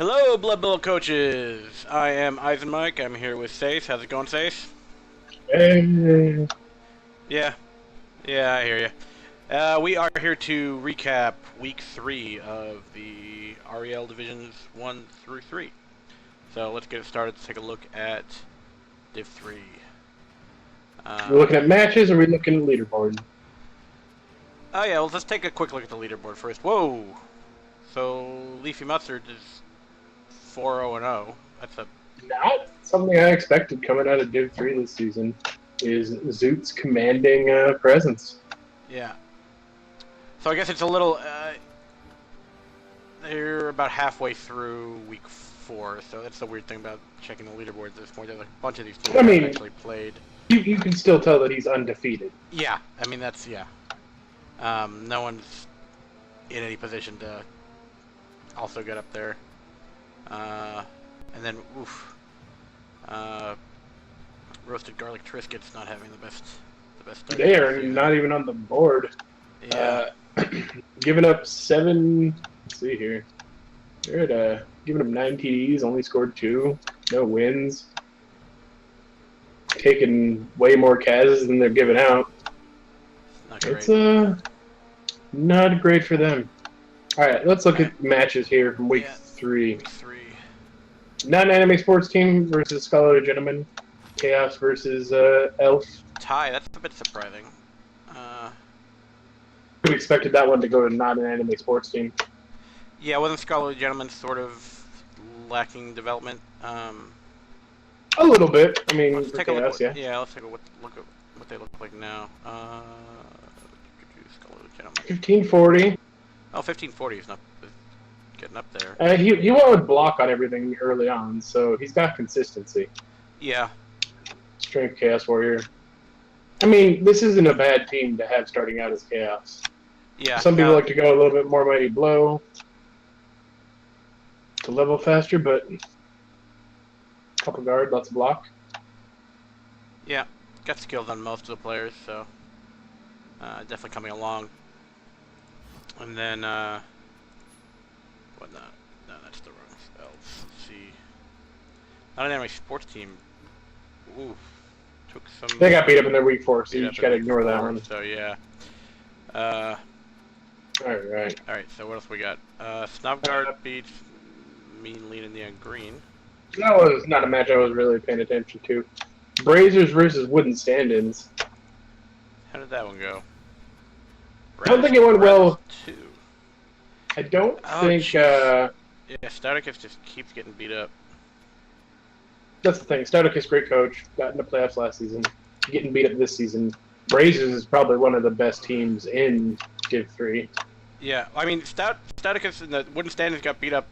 Hello, Blood Bowl coaches. I am Mike. I'm here with Saace. How's it going, Saace? Hey. Yeah, I hear you. We are here to recap Week 3 of the REL Divisions 1 through 3. So let's get it started. Let's take a look at Div 3. We're looking at matches, or are we looking at leaderboard? Oh yeah, well, let's take a quick look at the leaderboard first. Whoa! So Leafy Mustard is 4-0-0. That's a... Not something I expected coming out of Div 3 this season. Is Zoot's commanding presence. Yeah. So I guess it's a little... they're about halfway through Week 4, so that's the weird thing about checking the leaderboard at this point. There's a bunch of these teams that actually played. You can still tell that he's undefeated. Yeah, I mean, that's... yeah. No one's in any position to also get up there. And then, oof. Roasted Garlic Triscuits not having the best start. They are not even on the board. Yeah. Giving up 7... Let's see here. They're at giving up 9 TDs, only scored 2. No wins. Taking way more Kazs than they're giving out. Not great. It's not great for them. Alright, let's look at matches here from Week 3. Week 3. Non-anime sports team versus Scholarly Gentleman. Chaos versus Elf. Tie, that's a bit surprising. We expected that one to go to not an anime sports team. Yeah, wasn't Scholarly Gentleman sort of lacking development? A little bit. I mean, let's for take Chaos, a look. yeah. Let's take a look at what they look like now. Scholarly Gentleman. 1540. Oh, 1540 is not getting up there. He went with block on everything early on, so he's got consistency. Yeah. Strength Chaos Warrior. I mean, this isn't a bad team to have starting out as Chaos. Yeah. Some people like to go a little bit more Mighty Blow to level faster, but couple guard, lots of block. Yeah, got skills on most of the players, so definitely coming along. And then what not? No, that's the wrong spells. Let's see. Not an anime sports team. Oof. Took some. They got beat up in their Week 4, so you just gotta ignore that one. So yeah. Alright. Alright, so what else we got? Snobguard beats Mean Lean in the Green. That was not a match I was really paying attention to. Brazers versus Wooden Stand-Ins. How did that one go? I don't think it went well. 2. I don't think... Yeah, Stouticus just keeps getting beat up. That's the thing. Stouticus, great coach. Got in the playoffs last season. Getting beat up this season. Brazers is probably one of the best teams in Div 3. Yeah, I mean, Stouticus and the Wooden Stand-Ins got beat up.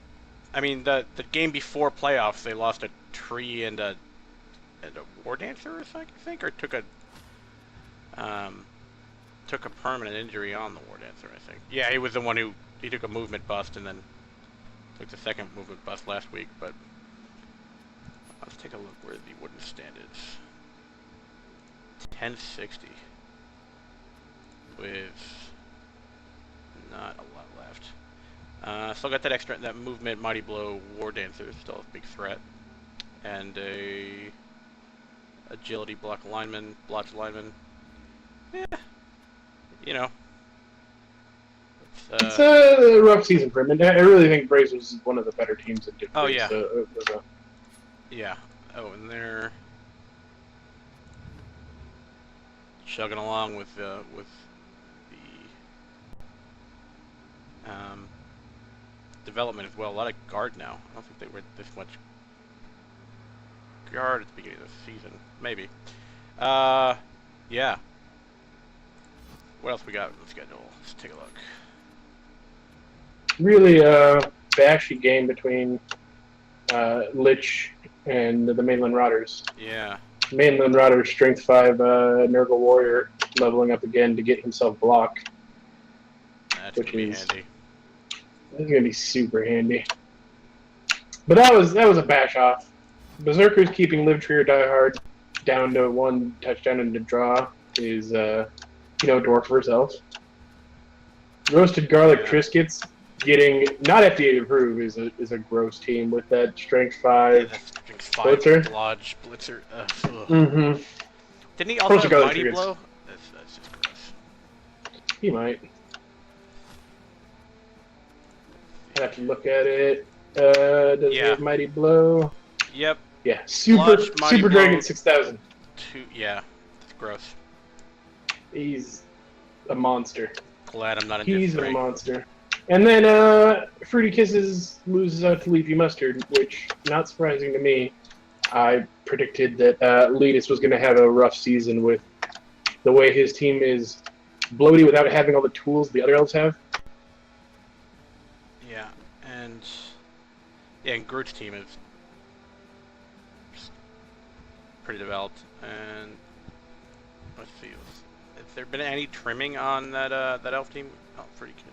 I mean, the game before playoffs, they lost a tree and a war dancer, I think, or took a permanent injury on the war dancer, I think. Yeah, he was the one who took a movement bust and then took the second movement bust last week. But let's take a look where the Wooden Stand is. 1060 with not a lot left. Still got that movement, Mighty Blow, War Dancer, still a big threat. And a agility blocks lineman. Yeah, you know. It's a rough season for him, and I really think Brazers is one of the better teams in Div 3. Oh, yeah. So, yeah. Oh, and they're chugging along with the development as well. A lot of guard now. I don't think they were this much guard at the beginning of the season. Maybe. Yeah. What else we got in the schedule? Let's take a look. really bashy game between Lich and the Mainland Rotters. Yeah. Mainland Rotters, Strength 5, Nurgle Warrior, leveling up again to get himself block. That's going to be handy. That's going to be super handy. But that was a bash off. Berserker's keeping Live Tree or Die Hard down to 1 touchdown and a draw is, Dwarf versus Elf. Roasted Garlic Triscuits getting not FDA approved is a gross team with that strength Yeah, 5 that's strength 5 blitzer. lodge blitzer. Ugh. Mm-hmm. Didn't he also have Other mighty triggers. blow? That's just gross. He might. I have to look at it. Does he Yeah. have mighty blow? Yep. Yeah. Super Lodge, mighty Super blow, Dragon 6000. Yeah. It's gross. He's a monster. Glad I'm not in Div He's a 3. monster. And then Fruity Kisses loses out to Leafy Mustard, which, not surprising to me. I predicted that Letus was going to have a rough season with the way his team is bloaty without having all the tools the other elves have. Yeah, and Groot's team is pretty developed. And let's see, has there been any trimming on that that elf team? Oh, Fruity Kisses.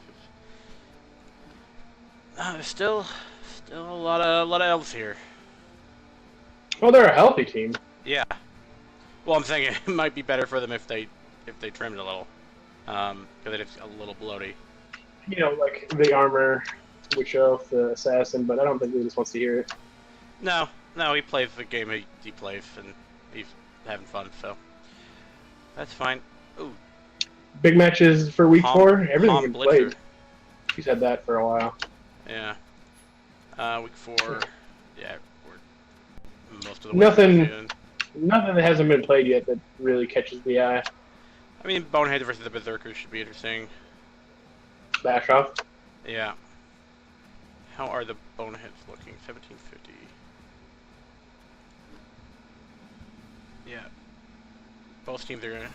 There's still a lot of elves here. Well, they're a healthy team. Yeah. Well, I'm thinking it might be better for them if they trimmed a little, because it's a little bloaty. You know, like the armor, Witch Elf, the assassin, but I don't think Letus wants to hear it. No, he plays the game he plays, and he's having fun, so that's fine. Ooh. Big matches for week 4. Everything's been Blitzer. played. He's had that for a while. Yeah. Week 4. Yeah, we're most of the Nothing that hasn't been played yet that really catches the eye. I mean, Bonehead versus the Berserkers should be interesting. Bash off. Yeah. How are the Boneheads looking? 1750. Yeah. Both teams are gonna have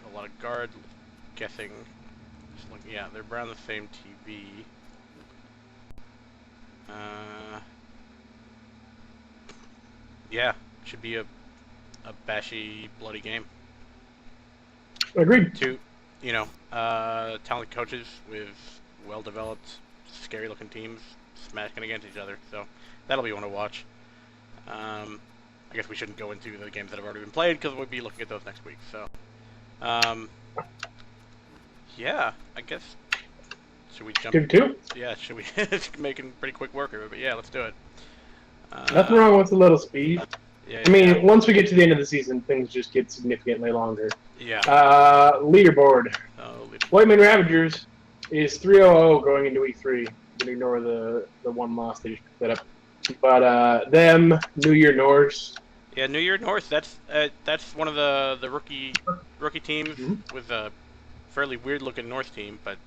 a lot of guard. Guessing. Just looking, yeah, they're around the same TV. Yeah, should be a bashy, bloody game. Agreed. Two, talented coaches with well-developed, scary-looking teams smashing against each other. So that'll be one to watch. I guess we shouldn't go into the games that have already been played because we'll be looking at those next week. So, yeah, I guess. Should we jump? Give 2? Yeah, should we? It's making pretty quick work of it, but yeah, let's do it. Nothing wrong with a little speed. Yeah, I mean, once we get to the end of the season, things just get significantly longer. Yeah. Leaderboard. Oh, Whiteman Ravagers is 3-0-0 going into week 3. Gonna ignore the one loss they just picked that up. But them, New Year Norse. Yeah, New Year North. That's one of the rookie teams with a fairly weird looking North team, but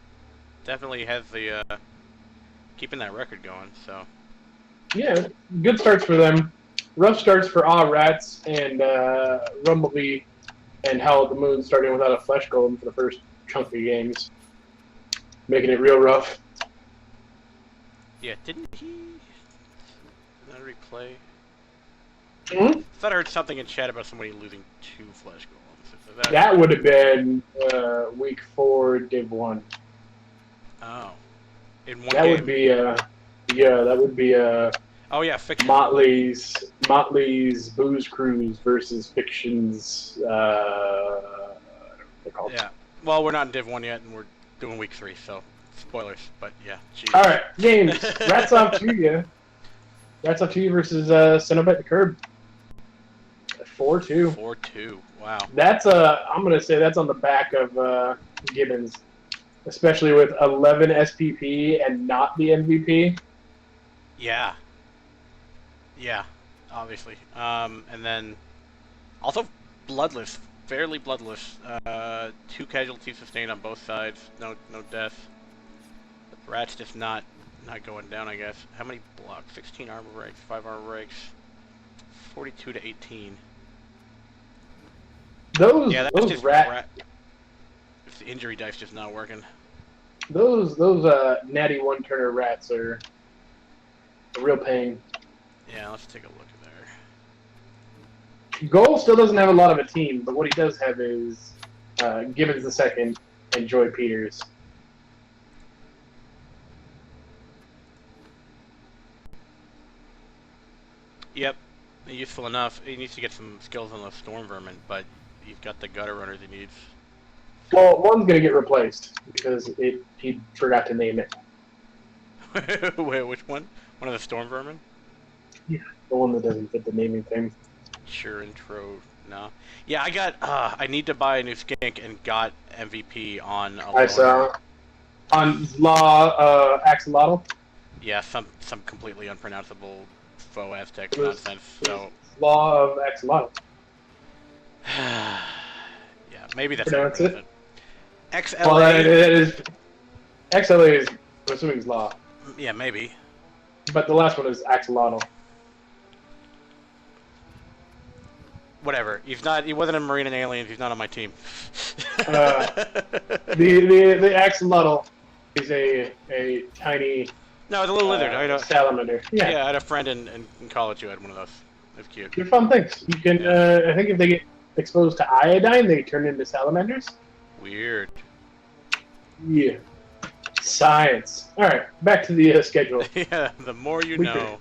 definitely has the keeping that record going. So Yeah, good starts for them. Rough starts for Rats and Rumblebee and Howl at the Moon, starting without a Flesh Golem for the first chunk of games, making it real rough. yeah, didn't he? Not replay. Mm-hmm. I thought I heard something in chat about somebody losing 2 Flesh Golems. That would have been week 4, Div 1. Oh, in one that game. Would be that would be Oh yeah, Fiction. Motley's Booze Cruise versus Fiction's they're called. Yeah. Well, we're not in Div 1 yet, and we're doing week 3, so spoilers. But yeah. Geez. All right, games. Rats off to you. Rats off to you versus Cenobite the Curb. 4-2. 4-2. Wow. That's I'm gonna say that's on the back of Gibbons, especially with 11 SPP and not the MVP. Yeah. Yeah, obviously. And then also bloodless, fairly bloodless. 2 casualties sustained on both sides. No death. Rat's just not going down, I guess. How many blocks? 16 armor breaks, 5 armor breaks, 42 to 18. Those just rat. If the injury dice just not working. Those natty one-turner rats are a real pain. Yeah, let's take a look at there. Goal still doesn't have a lot of a team, but what he does have is Gibbons the second and Joy Peters. Yep, useful enough. He needs to get some skills on the Storm Vermin, but he's got the gutter runners he needs. Well, one's gonna get replaced because he forgot to name it. Wait, which one? One of the storm vermin? Yeah, the one that doesn't fit the naming thing. Sure intro. No. Yeah, I got. I need to buy a new skink and got MVP on a I loner. saw on Law Axolotl. Yeah, some completely unpronounceable faux Aztec It was, nonsense. it was So. Law of Axolotl. Yeah, maybe that's how you Pronounce pronounce it. it. Well, XLA. it is XLA is I'm assuming is Law, Yeah, maybe. but the last one is Axolotl. Whatever. He's not. He wasn't in Marine and Aliens. He's not on my team. Uh, the axolotl is a tiny No, it's a little lizard. I know. salamander. Yeah. Yeah, I had a friend in college who had one of those. That's cute. They're fun things. You can, Yeah. I think, if they get exposed to iodine, they turn into salamanders. Weird. Yeah. Science. All right, back to the schedule. Yeah, the more you We know.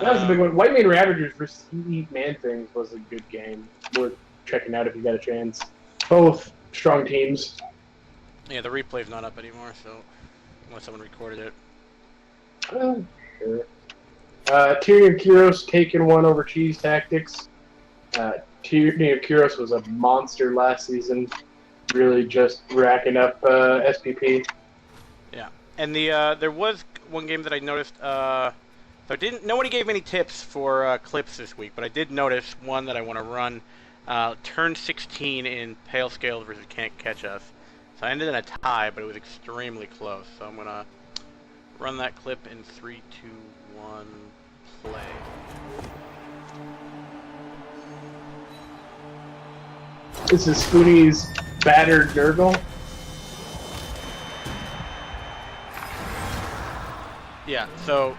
That was a big one. White Mane Ravagers versus Eat Man Things was a good game. Worth checking out if you got a chance. Both strong teams. Yeah, the replay's not up anymore, so unless someone recorded it. Sure. Tyrion Kuros taking one over Cheese Tactics. Tyrion Kuros was a monster last season. Really just racking up SPP. Yeah, and there was one game that I noticed. So nobody gave any tips for clips this week, but I did notice one that I want to run. Turn 16 in Pale Scales versus Can't Catch Us. So I ended in a tie, but it was extremely close. So I'm gonna run that clip in 3, 2, 1, play. This is Spoonie's battered Nurgle. Yeah, so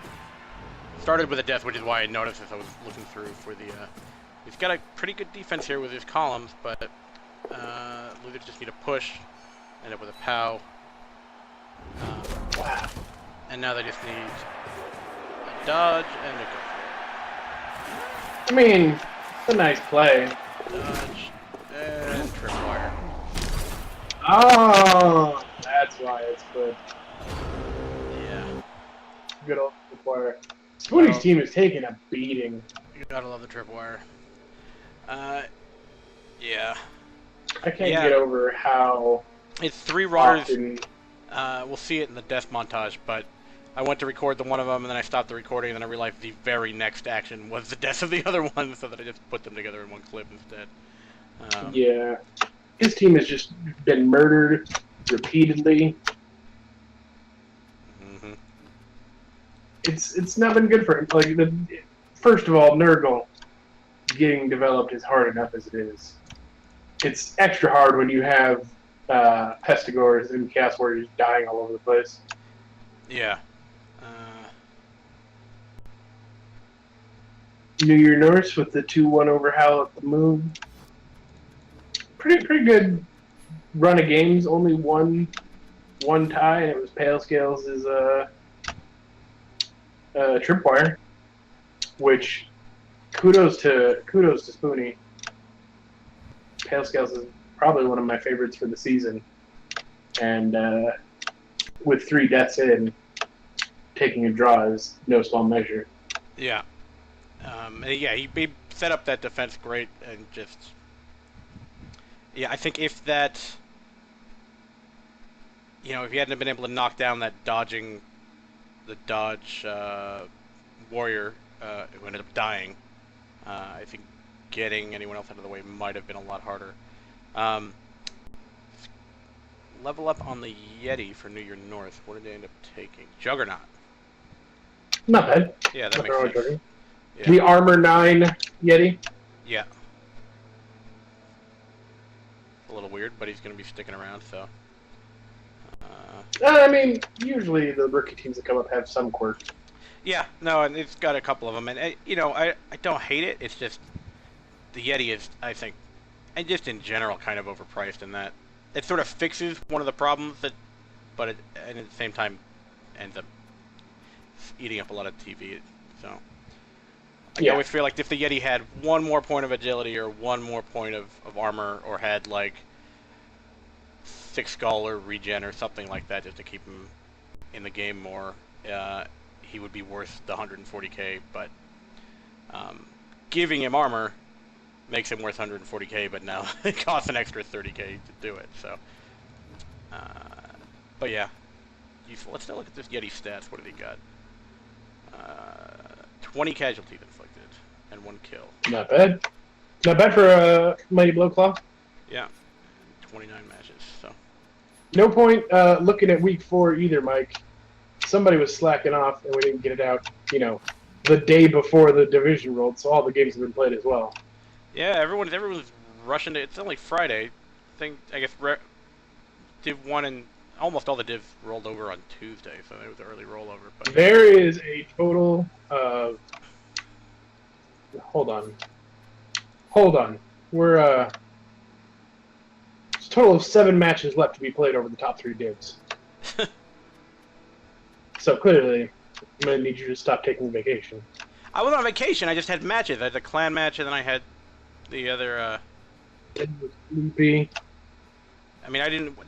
started with a death, which is why I noticed as I was looking through for the. He's got a pretty good defense here with his columns, but Luther just need a push, end up with a POW. Wow. And now they just need a dodge and a I mean, it's a nice play. dodge and tripwire. Oh, that's why it's good. Yeah, Good old player. Spoonie's Well- team is taking a beating. you gotta love the tripwire. Yeah, I can't Yeah. get over how it's 3 rotters. often. We'll see it in the death montage, but I went to record the one of them, and then I stopped the recording, and then I realized the very next action was the death of the other one, so that I just put them together in one clip instead. Yeah, his team has just been murdered repeatedly. Mhm. It's not been good for him. Like first of all, Nurgle getting developed is hard enough as it is. It's extra hard when you have Pestigors and Chaos Warriors dying all over the place. Yeah. New Year Norse with the 2-1 over Howl at the Moon. Pretty good run of games. Only one tie, and it was Pale Scales' Tripwire, which kudos to Spoonie. Pale Scales is probably one of my favorites for the season, and with 3 deaths in, taking a draw is no small measure. Yeah. Yeah, he set up that defense great, and just... Yeah, I think if that... if he hadn't been able to knock down that dodge warrior who ended up dying, I think getting anyone else out of the way might have been a lot harder. Level up on the Yeti for New Year North. What did they end up taking? Juggernaut. Not bad. Yeah, that Nothing makes wrong with sense. Juggernaut. Yeah. The Armor 9 Yeti. Yeah. A little weird, but he's going to be sticking around, so... I mean, usually the rookie teams that come up have some quirks. Yeah, no, and it's got a couple of them, and I don't hate it. It's just the Yeti is, I think, and just in general, kind of overpriced in that it sort of fixes one of the problems but and at the same time ends up eating up a lot of TV. So I always feel like if the Yeti had one more point of agility or one more point of armor, or had like 6 skull or regen or something like that, just to keep him in the game more, he would be worth the 140k, but giving him armor makes him worth 140k, but now it costs an extra 30k to do it. So, but yeah, let's now look at this Yeti stats. What do they got? 20 casualties inflicted and 1 kill. Not bad. Not bad for a Mighty Blow Claw. Yeah, 29 matches. So no point looking at week 4 either, Mike. Somebody was slacking off, and we didn't get it out. You know, the day before the division rolled, so all the games have been played as well. Yeah, everyone's rushing to. It's only Friday. I guess Div 1 and almost all the divs rolled over on Tuesday, so it was an early rollover. But there is a total of. Hold on. We're it's a total of 7 matches left to be played over the top 3 divs. So clearly, I'm gonna need you to stop taking vacation. I was on vacation. I just had matches. I had the clan match, and then I had the other. It was sleepy. I mean, I didn't.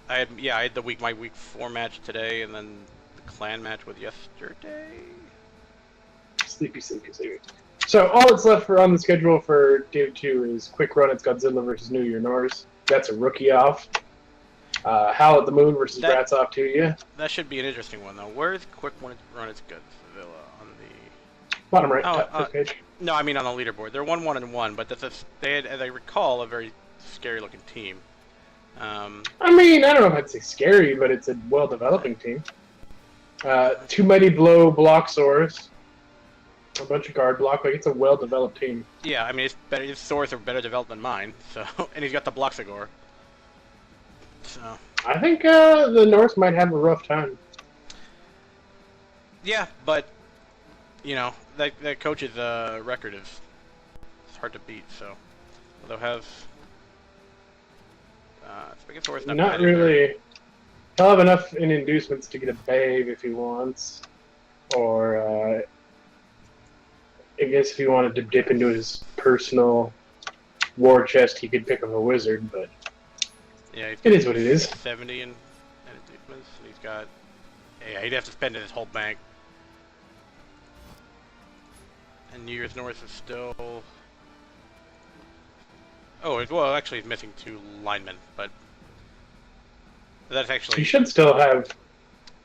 I had my week 4 match today, and then the clan match with yesterday. Sleepy. So all that's left on the schedule for Div 2 is Quick Run. It's Godzilla versus New Year Norse. That's a rookie off. Howl at the Moon versus Rats off to you. That should be an interesting one, though. Where's Quick Run? It's Godzilla on the bottom right, top page. No, I mean on the leaderboard. They're 1-1-1, but they had, as I recall, a very scary-looking team. I mean, I don't know if I'd say scary, but it's a well-developing team. 2 Mighty Blow Blocksaurs. A bunch of guard block. Like, it's a well-developed team. Yeah, I mean, his swords are better developed than mine. So, and he's got the Bloxagor. So I think the Norse might have a rough time. Yeah, but you know that coach's record is hard to beat. So they'll have not really. He'll have enough in inducements to get a babe if he wants, or I guess if he wanted to dip into his personal war chest, he could pick up a wizard. But yeah, it is what it is. 70 in inducements. He's got. Yeah, he'd have to spend his whole bank. And New Year's North is still. Oh, well, actually, he's missing 2 linemen, but that's actually. He should still have.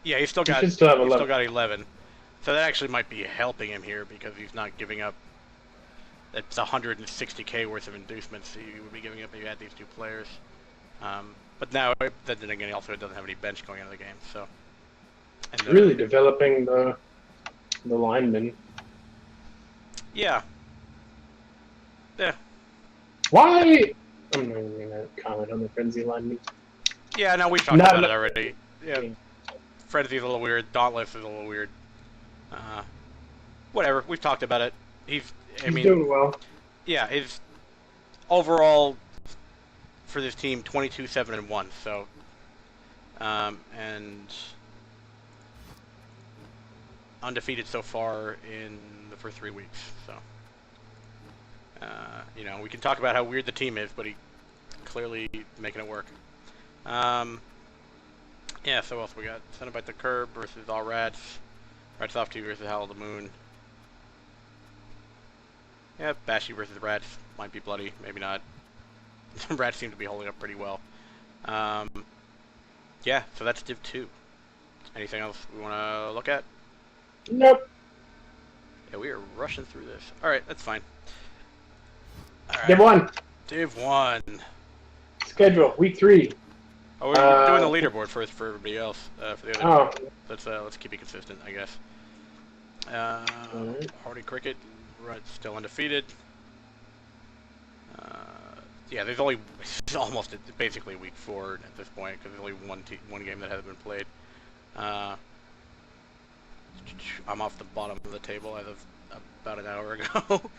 Yeah, he's still got. He should still have 11. He's still got 11. So that actually might be helping him here because he's not giving up. That's 160k worth of inducements he would be giving up if he had these 2 players. But now, then again, he also doesn't have any bench going into the game. So. And really developing the linemen. Yeah. Yeah. Why? I'm not even gonna comment on the Frenzy linemen. Yeah, no, we've talked about it already. Yeah. Frenzy's a little weird. Dauntless is a little weird. Whatever. We've talked about it. He's doing well. Yeah, his overall for this team 22-7-1. So, and undefeated so far in the first 3 weeks. So, you know, we can talk about how weird the team is, but he clearly making it work. Yeah. So what else we got? Cenobite the Curb versus All Rats. Rats off 2 versus Howl of the Moon. Yeah, Bashy versus Rats might be bloody, maybe not. Rats seem to be holding up pretty well. Yeah, so that's Div 2. Anything else we want to look at? Nope. Yeah, we are rushing through this. Alright, that's fine. All right. Div 1. Div 1. Schedule, week 3. Oh, we're doing the leaderboard first for everybody else. For the other. Let's keep it consistent, I guess. Hardy Cricket, still undefeated. Yeah, there's only almost basically week 4 at this point because there's only one game that hasn't been played. I'm off the bottom of the table as of about an hour ago.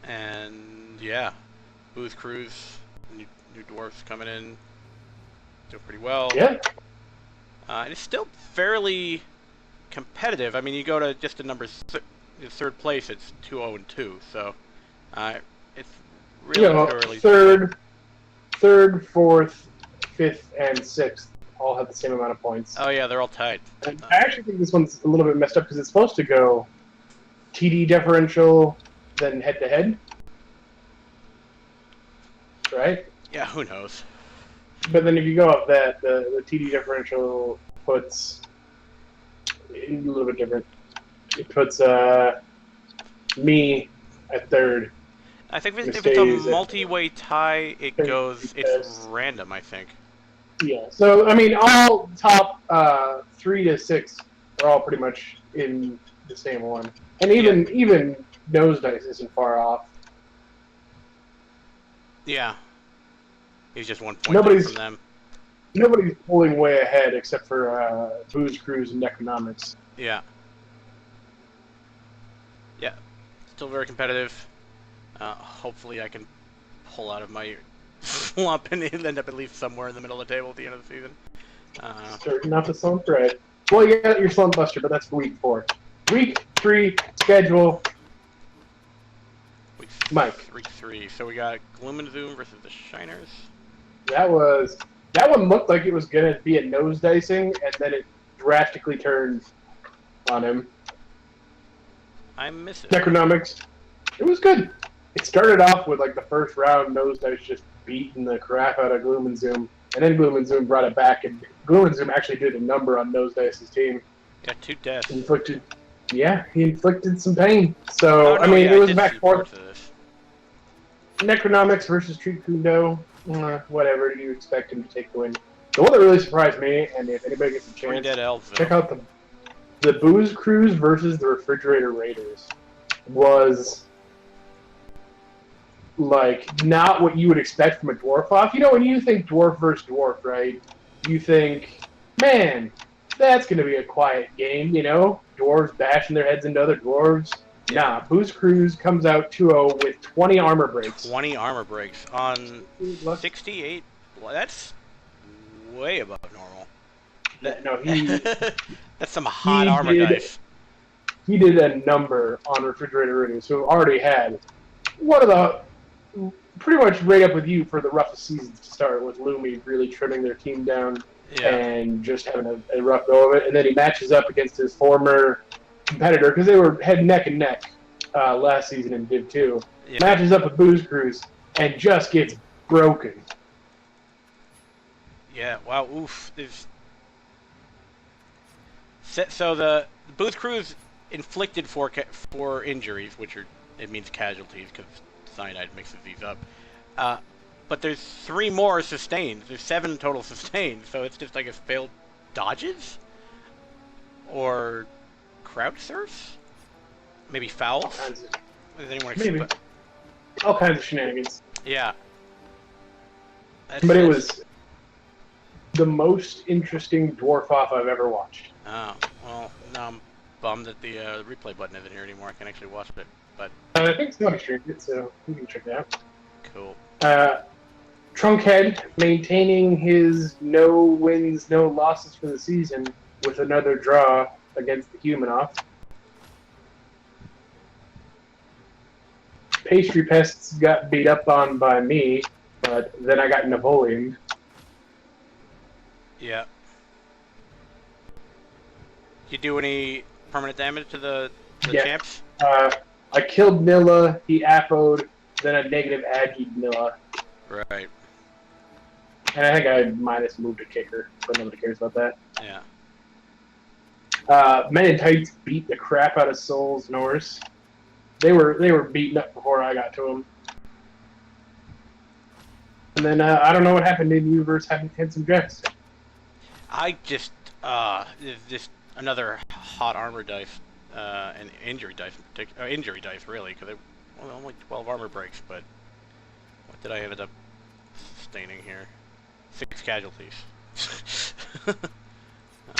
And yeah, Booth Cruise, new dwarfs coming in, doing pretty well. Yeah. And it's still fairly competitive. I mean, you go to just the numbers, third place, it's 2-0-2. So it's really early. Third, fourth, 5th, and 6th all have the same amount of points. Oh yeah, they're all tied. And I actually think this one's a little bit messed up because it's supposed to go TD differential, then head-to-head. Right? Yeah, who knows? But then if you go up that, the TD differential puts a little bit different. It puts me at 3rd. I think if it's a multi-way tie, it's random, I think. Yeah, so, I mean, all top 3 to 6 are all pretty much in the same one. And even nose dice isn't far off. Yeah. He's just 1 point down from them. Nobody's pulling way ahead except for Booze Cruise and Necronomics. Yeah. Yeah. Still very competitive. Hopefully I can pull out of my slump and end up at least somewhere in the middle of the table at the end of the season. Starting off the slump, right? Well, you got your slump buster, but that's for week 4. Week 3 schedule. Week 3. So we got Gloom and Zoom versus the Shiners. That one looked like it was gonna be a nose dicing, and then it drastically turned on him. I miss it. Necronomics. It was good. It started off with like the first round nose dice just beating the crap out of Gloom and Zoom, and then Gloom and Zoom brought it back, and Gloom and Zoom actually did a number on Nose Dice's team. Yeah, 2 deaths. He inflicted some pain. So it was back and forth. Necronomics versus Treat Kundo. Whatever, do you expect him to take the win? The one that really surprised me, and if anybody gets a chance, check out the Booze Cruise versus the Refrigerator Raiders. Was like not what you would expect from a dwarf off. You know, when you think dwarf versus dwarf, right? You think, man, that's going to be a quiet game, you know? Dwarves bashing their heads into other dwarves. Yeah. Nah, Booze Cruise comes out 2-0 with 20 armor breaks. 20 armor breaks on 68. Well, that's way above normal. That's some hot armor dice. He did a number on Refrigerator Raiders, who already had one of the pretty much right up with you for the roughest season to start, with Lumi really trimming their team down and just having a rough go of it. And then he matches up against his former competitor, because they were head neck and neck last season in Div 2. Yeah. Matches up with Booze Cruise and just gets broken. Yeah, wow, oof. So the Booze Cruise inflicted 4 injuries, which it means casualties, because cyanide mixes these up. But there's 3 more sustained. There's 7 total sustained, so it's just like a failed dodges? Or crowd surfs? Maybe fouls? Maybe. All kinds of shenanigans. Yeah. But it was the most interesting dwarf off I've ever watched. Oh, well, now I'm bummed that the replay button isn't here anymore. I can actually watch it, but... I think somebody streamed it, so you can check it out. Cool. Trunkhead maintaining his no wins, no losses for the season with another draw against the Humanoff. Pastry Pests got beat up on by me, but then I got Napoleon. Yeah. Did you do any permanent damage to the champs? I killed Nilla, he appoed, then I negative Aggied Nilla. Right. And I think I minus moved a kicker, but nobody cares about that. Yeah. Men in Tights beat the crap out of Souls Norse. They were beaten up before I got to them. And then I don't know what happened in Universe having had some drafts. I just another hot armor dice and injury dice in particular. Injury dice really, because only 12 armor breaks. But what did I end up sustaining here? 6 casualties.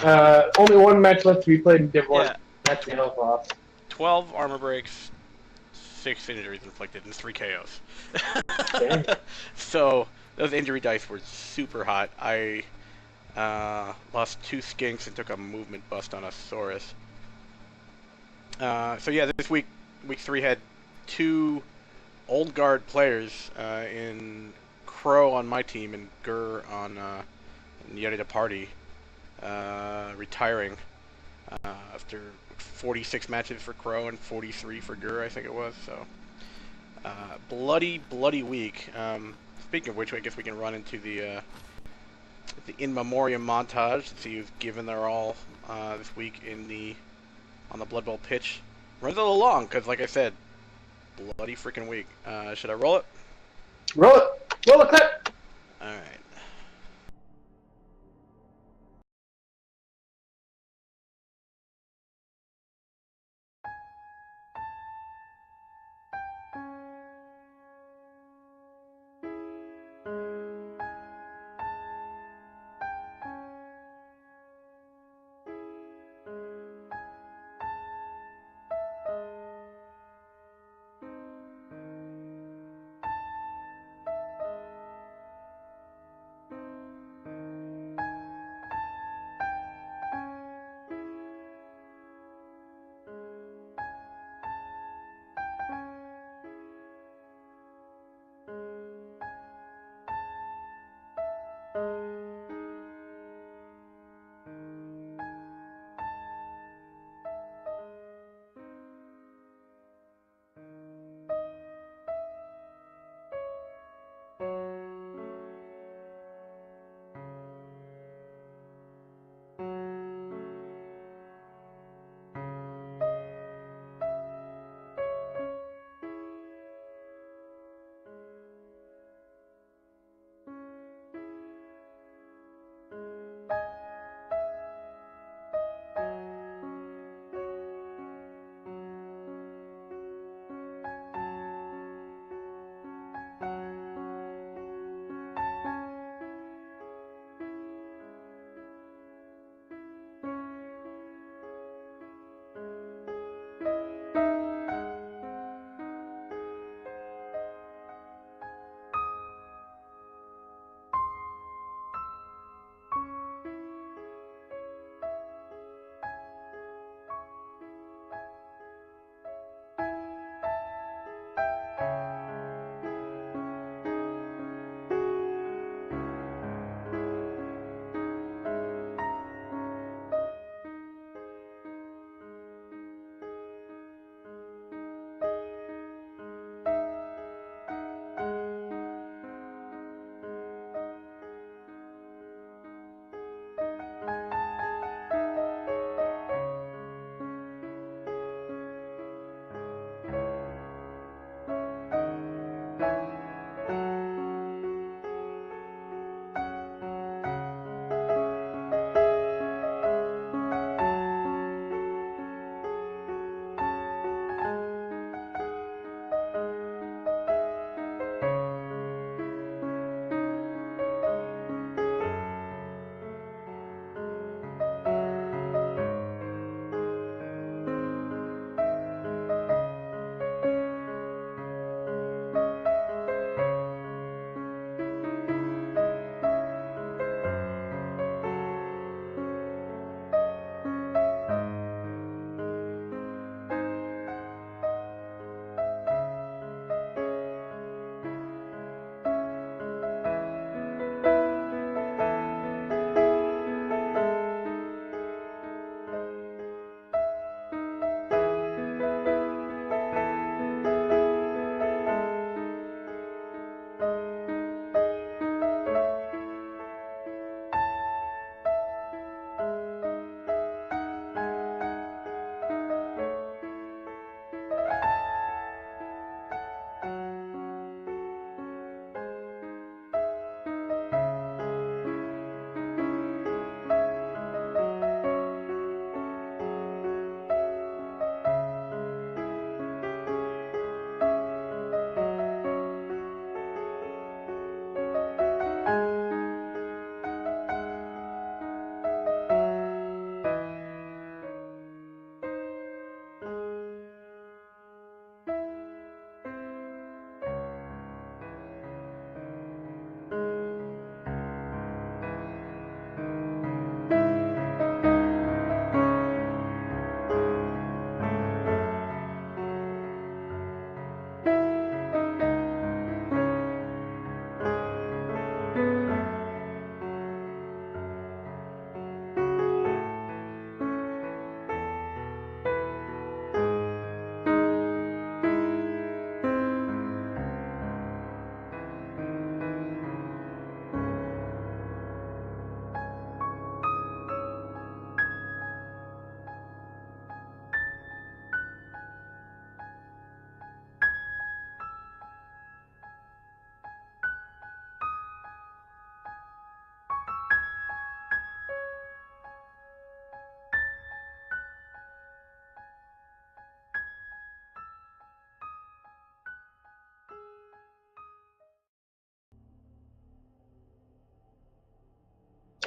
Only one match left to be played in Div 1. Yeah. That's the health off. 12 armor breaks, 6 injuries inflicted, and 3 KOs. So those injury dice were super hot. I lost 2 skinks and took a movement bust on a Saurus. So yeah, this week 3 had 2 old guard players in Crow on my team and Gur on Yarita Party, retiring after 46 matches for Crow and 43 for Gur, I think it was. So, bloody week. Speaking of which, I guess we can run into the In Memoriam montage to see who's given their all this week on the Blood Bowl pitch. Runs a little long because, like I said, bloody freaking week. Should I roll it? Roll it. Roll the clip. All right.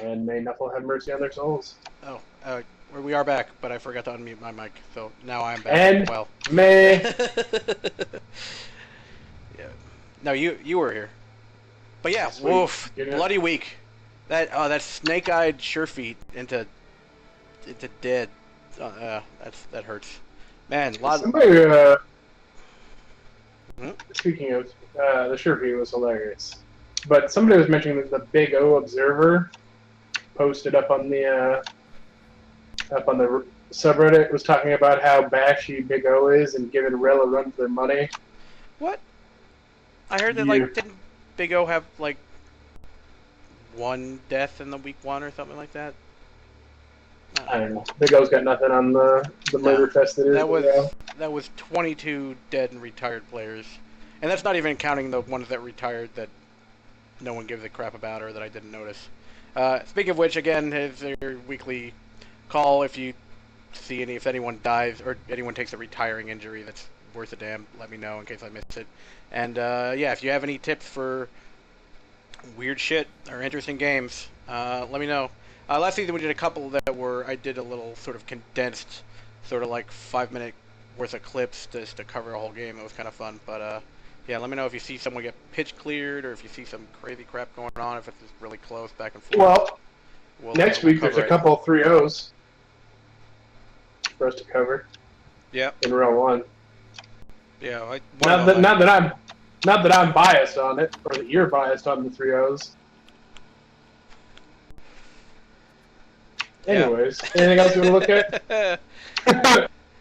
And may Nuffle have mercy on their souls. Oh, we are back, but I forgot to unmute my mic, so now I'm back. And well, may yeah. No, you were here. But yeah, Sweet. woof, You know? bloody week. That snake-eyed Surefeet into dead. That hurts. Man, somebody. Hmm? Speaking of, the Sherpy was hilarious. But somebody was mentioning that the Big O Observer posted up on the subreddit was talking about how bashy Big O is and giving REL a run for their money. What? I heard that, Yeah. like, didn't Big O have, like, one death in the week 1 or something like that? I don't know. Big O's got nothing on the murder fest that is. That was 22 dead and retired players. And that's not even counting the ones that retired that no one gives a crap about or that I didn't notice. Speaking of which, again, is your weekly call if you see if anyone dies or anyone takes a retiring injury that's worth a damn, let me know in case I missed it. And yeah, if you have any tips for weird shit or interesting games, let me know. Last season we did a couple that I did a little sort of condensed, sort of like 5-minute worth of clips just to cover a whole game. It was kind of fun. But yeah, let me know if you see someone get pitch cleared or if you see some crazy crap going on, if it's just really close back and forth. Well, next week there's a couple 3-0s for us to cover. Yeah. In REL 1. Yeah. Not that I'm biased on it, or that you're biased on the 3-0s. Anyways, anything else you want to look at?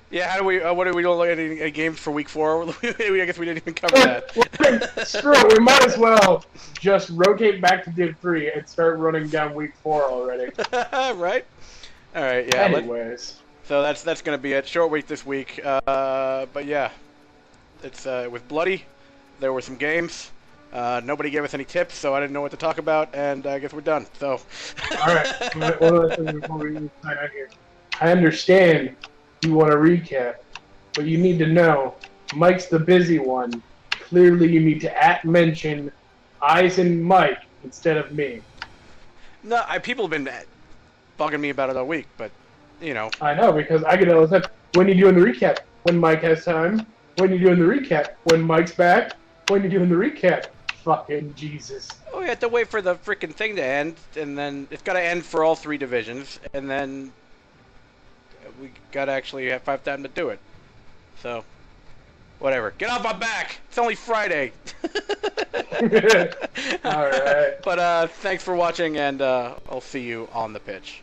Yeah, how do we? What are we doing? Look at any games for week 4? I guess we didn't even cover that. Screw it. We might as well just rotate back to Div 3 and start running down week 4 already. Right. All right. Yeah. Anyways, so that's gonna be it. Short week this week. But yeah, it was bloody. There were some games. Nobody gave us any tips, so I didn't know what to talk about, and I guess we're done. So. All right. One other thing before we sign out here. I understand you want to recap, but you need to know Mike's the busy one. Clearly, you need to mention Eyes and Mike instead of me. No, people have been bugging me about it all week, but you know. I know because I get all the time. When you doing the recap? When Mike has time. When you doing the recap? When Mike's back. When you doing the recap? Fucking Jesus. Oh, we have to wait for the freaking thing to end, and then it's got to end for all 3 divisions, and then we got to actually have time to do it. So, whatever. Get off my back! It's only Friday! Alright. But, thanks for watching, and I'll see you on the pitch.